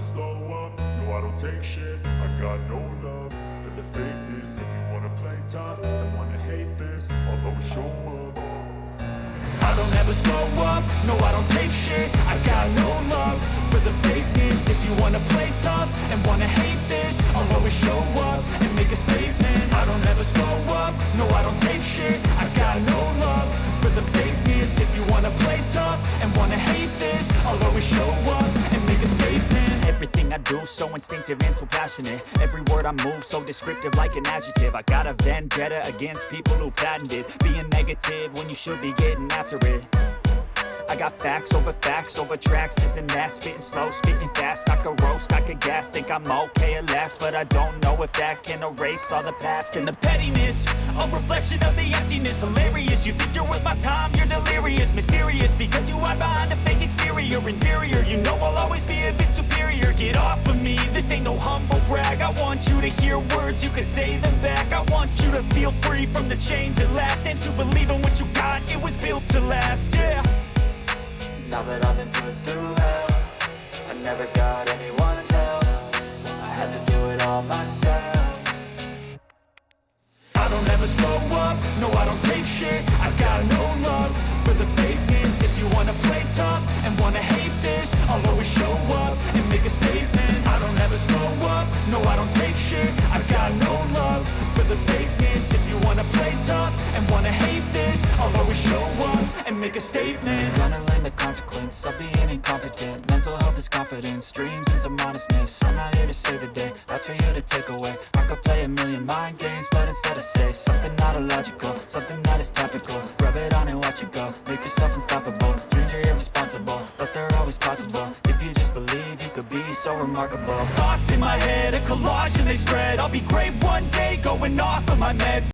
slow up, no I don't take shit. I got no love for the fakeness. If you wanna play tough and wanna hate this, I'll always show up. I don't ever slow up, no I don't take shit. I got no love for the fakeness. If you wanna play tough and wanna hate this, I'll always show up and make a statement. I don't ever slow up, no I don't take shit. I got no love for the fakeness. If you wanna play tough and wanna hate this, I'll always show up and make a statement. Everything I do so instinctive and so passionate. Every word I move so descriptive like an adjective. I got a vendetta against people who patented being negative when you should be getting after it. I got facts over tracks, this and that. Spitting slow, spitting fast, I could roast, I could gas. Think I'm okay at last, but I don't know if that can erase all the past. And the pettiness, a reflection of the emptiness. Hilarious, you think you're worth my time, you're delirious. Mysterious, because you hide behind a fake exterior. Inferior, you know I'll always be a bit superior. Get off of me, this ain't no humble brag. I want you to hear words, you can say them back. I want you to feel free from the chains at last, and to believe in what you got, it was built to last, yeah. Now that I've been put through hell, I never got anyone's help. I had to do it all myself. I don't ever slow up, no I don't take shit. I got no love for the fakeness. If you wanna play tough and wanna hate this, I'll always show up and make a statement. I don't ever slow up, no I don't take shit. I got no love for the fakeness. If you wanna play tough and wanna hate this, I'll always show up and make a statement. Gonna learn the consequence of being incompetent. Mental health is confidence, dreams and some honestness. I'm not here to save the day, that's for you to take away. I could play a million mind games, but instead I say something not illogical, something that is topical. Rub it on and watch it go, make yourself unstoppable. Dreams are irresponsible, but they're always possible. If you just believe, you could be so remarkable. Thoughts in my head, a collage and they spread. I'll be great one day, going off of my meds.